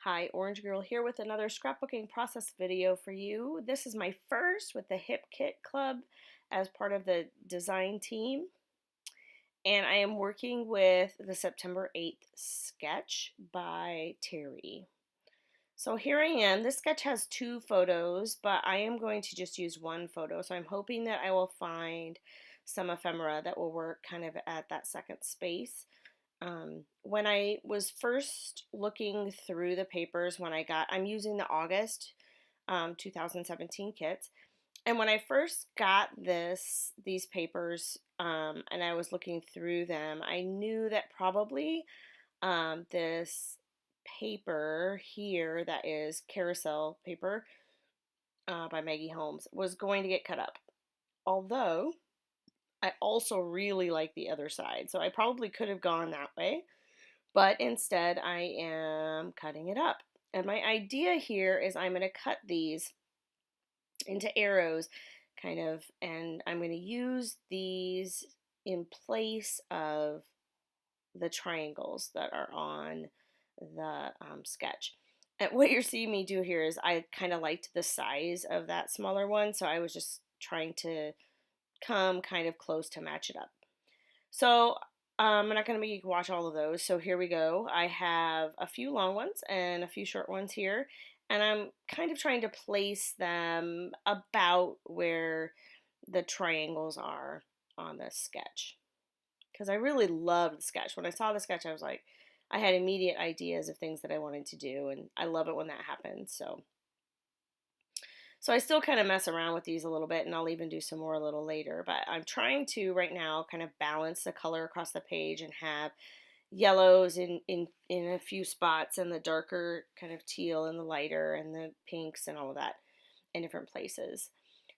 Hi, Orange Girl here with another scrapbooking process video for you. This is my first with the Hip Kit Club as part of the design team. And I am working with the September 8th sketch by Terry. So here I am. This sketch has two photos, but I am going to just use one photo. So I'm hoping that I will find some ephemera that will work kind of at that second space. When I was first looking through the papers I'm using the August 2017 kits. And when I first got these papers, and I was looking through them, I knew that probably this paper here that is carousel paper by Maggie Holmes was going to get cut up. Although I also really like the other side, so I probably could have gone that way. But instead I am cutting it up. And my idea here is I'm going to cut these into arrows kind of, and I'm going to use these in place of the triangles that are on the sketch. And what you're seeing me do here is I kind of liked the size of that smaller one, so I was just trying to come kind of close to match it up. So I'm not going to make you watch all of those. So here we go. I have a few long ones and a few short ones here. And I'm kind of trying to place them about where the triangles are on this sketch. Because I really loved the sketch. When I saw the sketch, I was like, I had immediate ideas of things that I wanted to do. And I love it when that happens. So I still kind of mess around with these a little bit, and I'll even do some more a little later. But I'm trying to right now kind of balance the color across the page and have yellows in a few spots and the darker kind of teal and the lighter and the pinks and all of that in different places.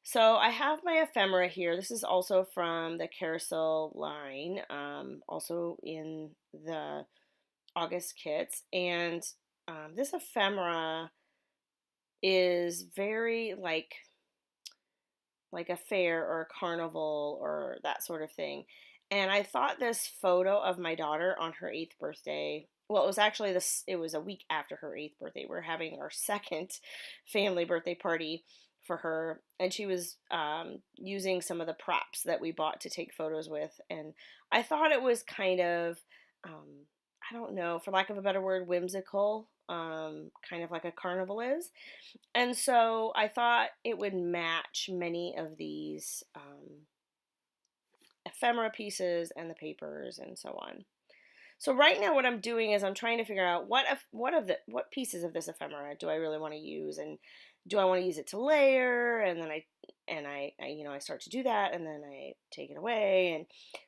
So I have my ephemera here. This is also from the carousel line, also in the August kits. And this ephemera is very like a fair or a carnival or that sort of thing. And I thought this photo of my daughter on her 8th birthday, well, it was actually it was a week after her 8th birthday. We're having our second family birthday party for her, and she was using some of the props that we bought to take photos with. And I thought it was kind of, I don't know, for lack of a better word, whimsical, kind of like a carnival is. And so I thought it would match many of these ephemera pieces and the papers and so on. So right now what I'm doing is I'm trying to figure out what pieces of this ephemera do I really want to use, and do I want to use it to layer, and then I start to do that, and then I take it away, and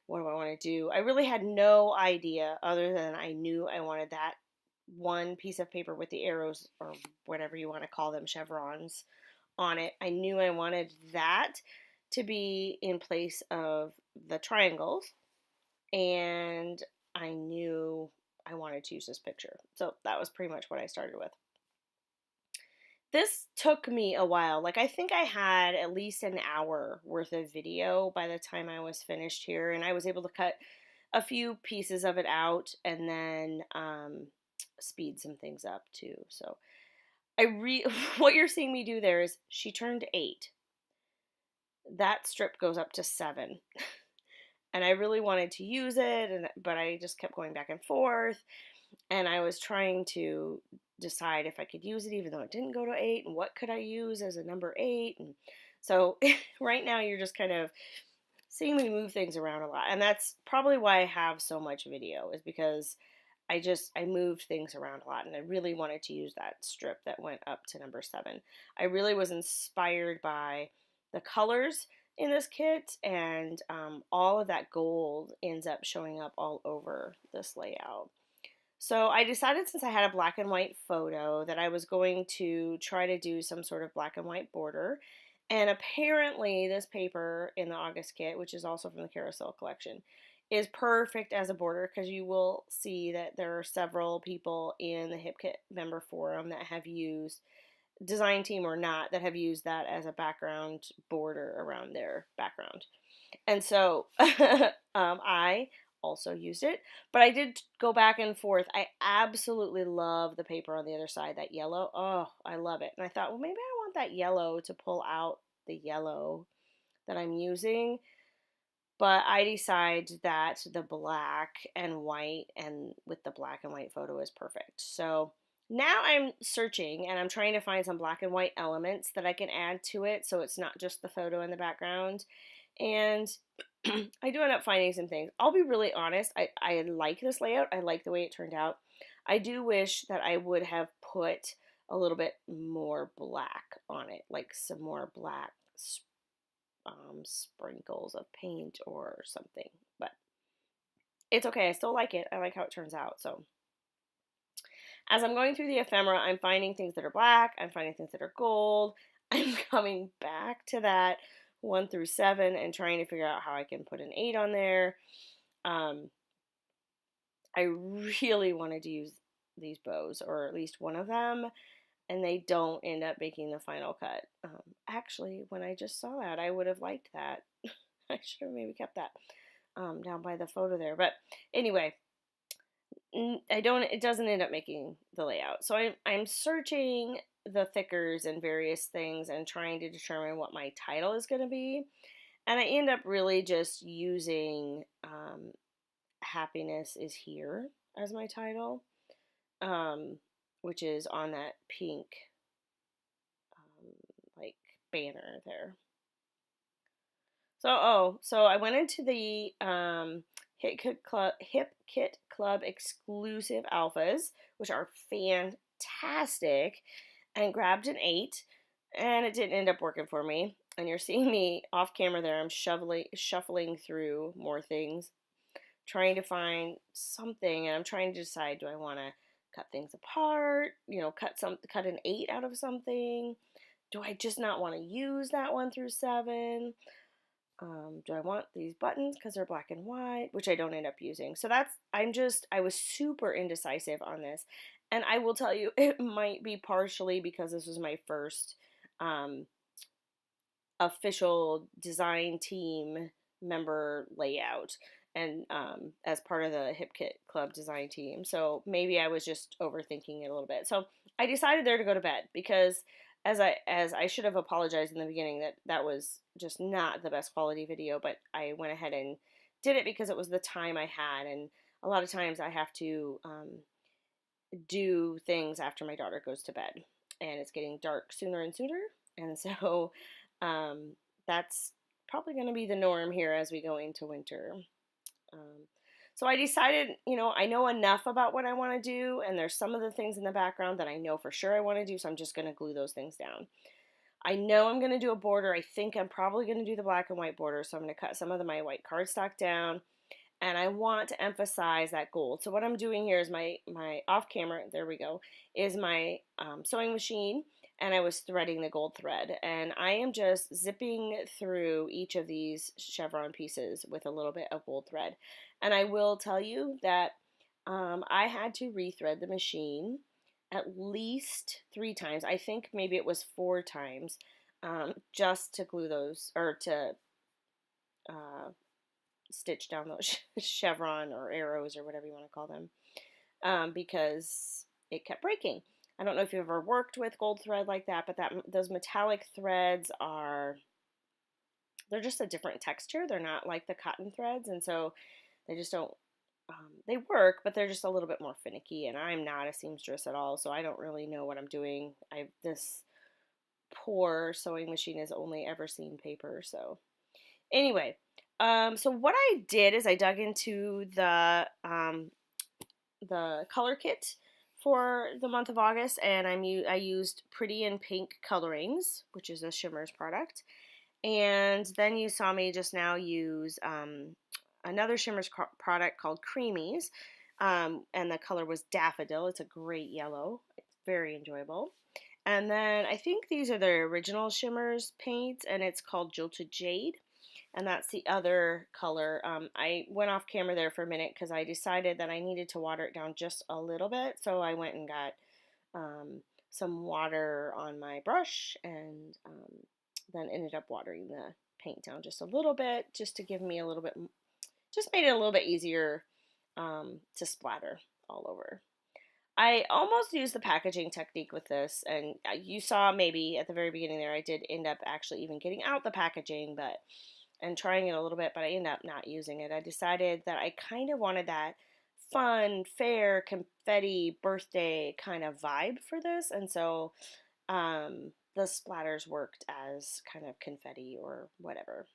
what do I want to do? I really had no idea other than I knew I wanted that one piece of paper with the arrows or whatever you want to call them, chevrons on it. I knew I wanted that to be in place of the triangles, and I knew I wanted to use this picture. So that was pretty much what I started with. This took me a while. Like, I think I had at least an hour worth of video by the time I was finished here, and I was able to cut a few pieces of it out and then speed some things up too. So what you're seeing me do there is she turned 8. That strip goes up to 7. And I really wanted to use it, but I just kept going back and forth, and I was trying to decide if I could use it even though it didn't go to 8, and what could I use as a number 8. And so right now you're just kind of seeing me move things around a lot, and that's probably why I have so much video, is because I moved things around a lot, and I really wanted to use that strip that went up to number 7. I really was inspired by the colors in this kit, and all of that gold ends up showing up all over this layout. So I decided, since I had a black and white photo, that I was going to try to do some sort of black and white border. And apparently this paper in the August kit, which is also from the Carousel collection, is perfect as a border, because you will see that there are several people in the Hip Kit member forum that have used, design team or not, that have used that as a background border around their background. And so I also used it. But I did go back and forth. I absolutely love the paper on the other side, that yellow. Oh, I love it. And I thought, well, maybe I want that yellow to pull out the yellow that I'm using. But I decide that the black and white, and with the black and white photo, is perfect. So now I'm searching and I'm trying to find some black and white elements that I can add to it so it's not just the photo in the background. And I do end up finding some things. I'll be really honest, I like this layout. I like the way it turned out. I do wish that I would have put a little bit more black on it, like some more black sprinkles of paint or something. But it's okay. I still like it. I like how it turns out. So as I'm going through the ephemera, I'm finding things that are black. I'm finding things that are gold. I'm coming back to that 1 through 7 and trying to figure out how I can put an 8 on there. I really wanted to use these bows, or at least one of them, and they don't end up making the final cut. Actually, when I just saw that, I would have liked that. I should have maybe kept that down by the photo there. But anyway, it doesn't end up making the layout. So I'm searching the thickers and various things and trying to determine what my title is going to be. And I end up really just using Happiness is Here as my title, which is on that pink like banner there. So I went into the Hip Kit Club exclusive alphas, which are fantastic, and grabbed an 8, and it didn't end up working for me. And you're seeing me off camera there. I'm shuffling through more things, trying to find something, and I'm trying to decide, do I want to cut things apart? You know, cut an 8 out of something. Do I just not want to use that 1 through 7? Do I want these buttons because they're black and white, which I don't end up using? So I was super indecisive on this. And I will tell you, it might be partially because this was my first official design team member layout, and as part of the Hip Kit Club design team. So maybe I was just overthinking it a little bit. So I decided there to go to bed because as I should have apologized in the beginning that was just not the best quality video, but I went ahead and did it because it was the time I had, and a lot of times I have to do things after my daughter goes to bed, and it's getting dark sooner and sooner, and so that's probably going to be the norm here as we go into winter. So I decided, I know enough about what I want to do, and there's some of the things in the background that I know for sure I want to do, so I'm just going to glue those things down. I know I'm going to do a border. I think I'm probably going to do the black and white border, so I'm going to cut some of my white cardstock down, and I want to emphasize that gold. So what I'm doing here is my off camera, there we go, is my sewing machine, and I was threading the gold thread, and I am just zipping through each of these chevron pieces with a little bit of gold thread. And I will tell you that I had to rethread the machine at least 3 times. I think maybe it was 4 times, just to glue those, or to stitch down those chevron or arrows or whatever you want to call them, because it kept breaking. I don't know if you've ever worked with gold thread like that, but those metallic threads they're just a different texture. They're not like the cotton threads, and so they just don't, they work, but they're just a little bit more finicky, and I'm not a seamstress at all, so I don't really know what I'm doing. This poor sewing machine has only ever seen paper, so anyway, so what I did is I dug into the color kit for the month of August, and I used Pretty in Pink colorings, which is a Shimmers product, and then you saw me just now use another Shimmers product called Creamies, and the color was Daffodil. It's a great yellow. It's very enjoyable. And then I think these are the original Shimmers paints, and it's called Jilted Jade, and that's the other color. I went off camera there for a minute because I decided that I needed to water it down just a little bit, so I went and got some water on my brush, and then ended up watering the paint down just a little bit, just to give me a little bit, just made it a little bit easier to splatter all over. I almost used the packaging technique with this, and you saw maybe at the very beginning there I did end up actually even getting out the packaging, but and trying it a little bit, but I ended up not using it. I decided that I kind of wanted that fun, fair, confetti birthday kind of vibe for this, and so the splatters worked as kind of confetti or whatever.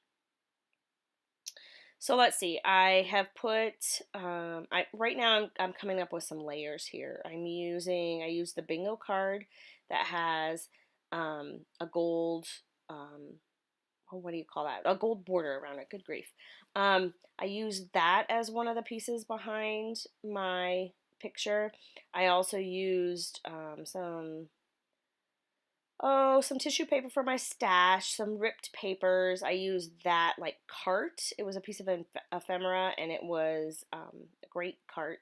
So let's see. I have put. Right now I'm coming up with some layers here. I use the bingo card that has a gold. Oh, what do you call that? A gold border around it. Good grief. I used that as one of the pieces behind my picture. I also used some tissue paper for my stash, some ripped papers. I used that like cart. It was a piece of ephemera, and it was a great cart.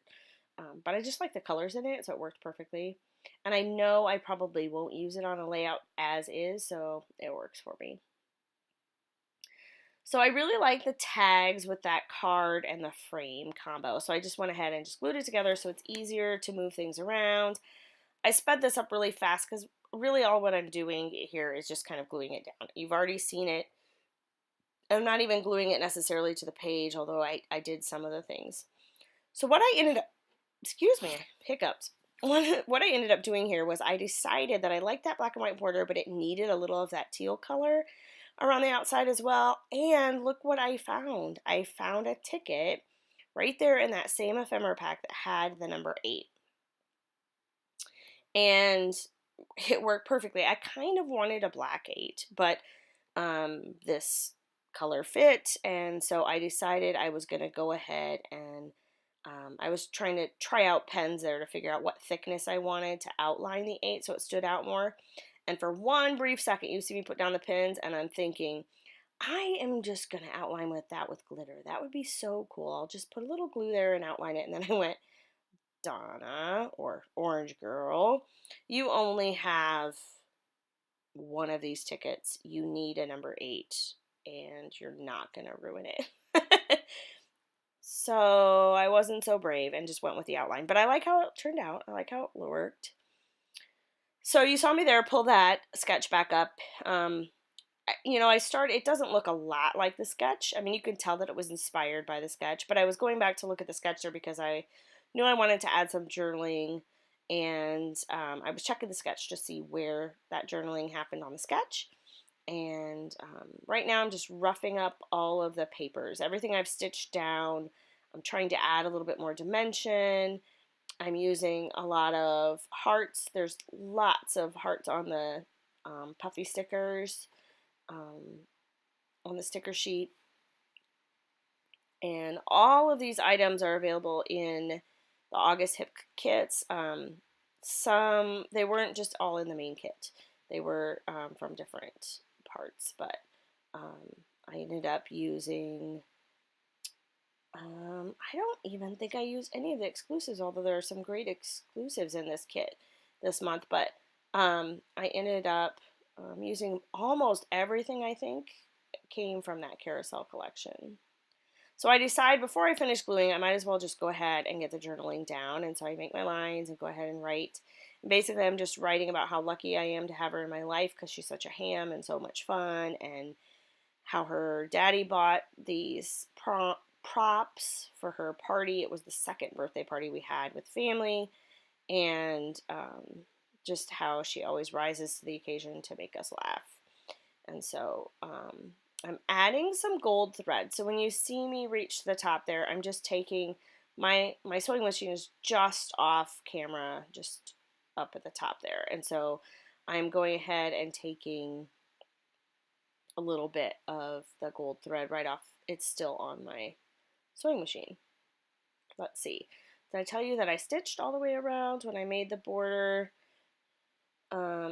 But I just like the colors in it, so it worked perfectly. And I know I probably won't use it on a layout as is, so it works for me. So I really like the tags with that card and the frame combo. So I just went ahead and just glued it together so it's easier to move things around. I sped this up really fast because really all what I'm doing here is just kind of gluing it down. You've already seen it. I'm not even gluing it necessarily to the page, although I did some of the things. So what I ended up, excuse me, hiccups. What I ended up doing here was I decided that I liked that black and white border, but it needed a little of that teal color around the outside as well. And look what I found. I found a ticket right there in that same ephemera pack that had the number 8. And it worked perfectly. I kind of wanted a black 8, but this color fit, and so I decided I was going to go ahead and I was trying to try out pens there to figure out what thickness I wanted to outline the 8 so it stood out more. And for one brief second, you see me put down the pens, and I'm thinking, I am just going to outline with that with glitter. That would be so cool. I'll just put a little glue there and outline it. And then I went, Donna, or Orange Girl, you only have one of these tickets. You need a number 8, and you're not going to ruin it. So I wasn't so brave and just went with the outline. But I like how it turned out. I like how it worked. So you saw me there pull that sketch back up. It doesn't look a lot like the sketch. I mean, you can tell that it was inspired by the sketch, but I was going back to look at the sketch there because I knew I wanted to add some journaling, and I was checking the sketch to see where that journaling happened on the sketch. And right now I'm just roughing up all of the papers. Everything I've stitched down, I'm trying to add a little bit more dimension. I'm using a lot of hearts. There's lots of hearts on the puffy stickers on the sticker sheet. And all of these items are available in the August hip kits. They weren't just all in the main kit. They were from different parts, but I ended up using, I don't even think I used any of the exclusives, although there are some great exclusives in this kit this month, but I ended up using almost everything I think came from that carousel collection. So I decide before I finish gluing, I might as well just go ahead and get the journaling down. And so I make my lines and go ahead and write. And basically, I'm just writing about how lucky I am to have her in my life because she's such a ham and so much fun, and how her daddy bought these props for her party. It was the second birthday party we had with family, and just how she always rises to the occasion to make us laugh. And so I'm adding some gold thread. So when you see me reach the top there, I'm just taking my sewing machine is just off camera, just up at the top there. And so I'm going ahead and taking a little bit of the gold thread right off. It's still on my sewing machine. Let's see. Did I tell you that I stitched all the way around when I made the border?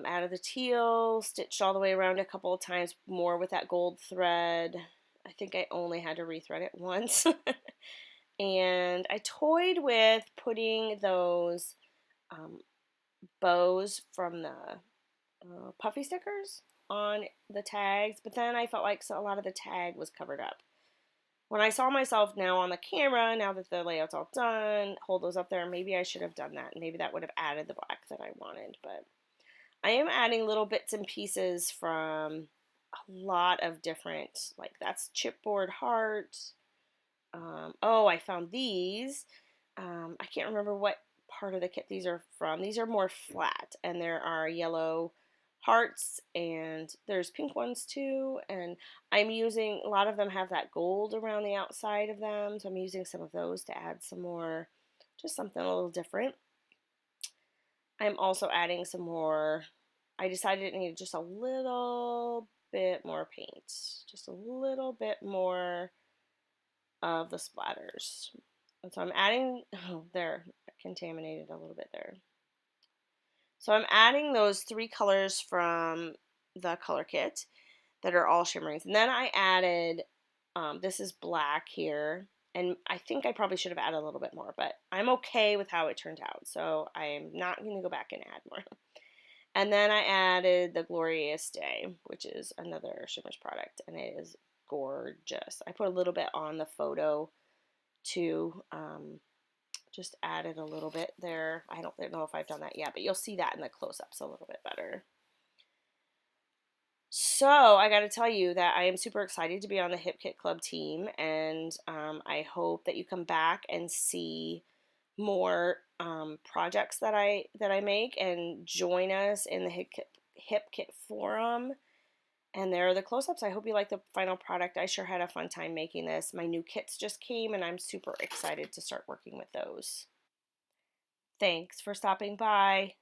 Out of the teal, stitched all the way around a couple of times more with that gold thread. I think I only had to rethread it once. And I toyed with putting those bows from the puffy stickers on the tags, but then I felt like a lot of the tag was covered up. when I saw myself now on the camera, now that the layout's all done, hold those up there, maybe I should have done that. Maybe that would have added the black that I wanted, but I am adding little bits and pieces from a lot of different, like that's chipboard heart. Oh, I found these. I can't remember what part of the kit these are from. These are more flat, and there are yellow hearts, and there's pink ones too, and I'm using, a lot of them have that gold around the outside of them, so I'm using some of those to add some more, just something a little different. I'm also adding some more, I decided it needed just a little bit more paint, just a little bit more of the splatters. And so I'm adding, oh, they're contaminated a little bit there. So I'm adding those 3 colors from the color kit that are all shimmering. And then I added, this is black here, and I think I probably should have added a little bit more, but I'm okay with how it turned out, so I'm not going to go back and add more. And then I added the Glorious Day, which is another Shimmers product, and it is gorgeous. I put a little bit on the photo too, just added a little bit there. I don't know if I've done that yet, but you'll see that in the close-ups a little bit better. So I got to tell you that I am super excited to be on the Hip Kit Club team, and I hope that you come back and see more projects that I make, and join us in the Hip Kit forum. And there are the close-ups. I hope you like the final product. I sure had a fun time making this. My new kits just came, and I'm super excited to start working with those. Thanks for stopping by.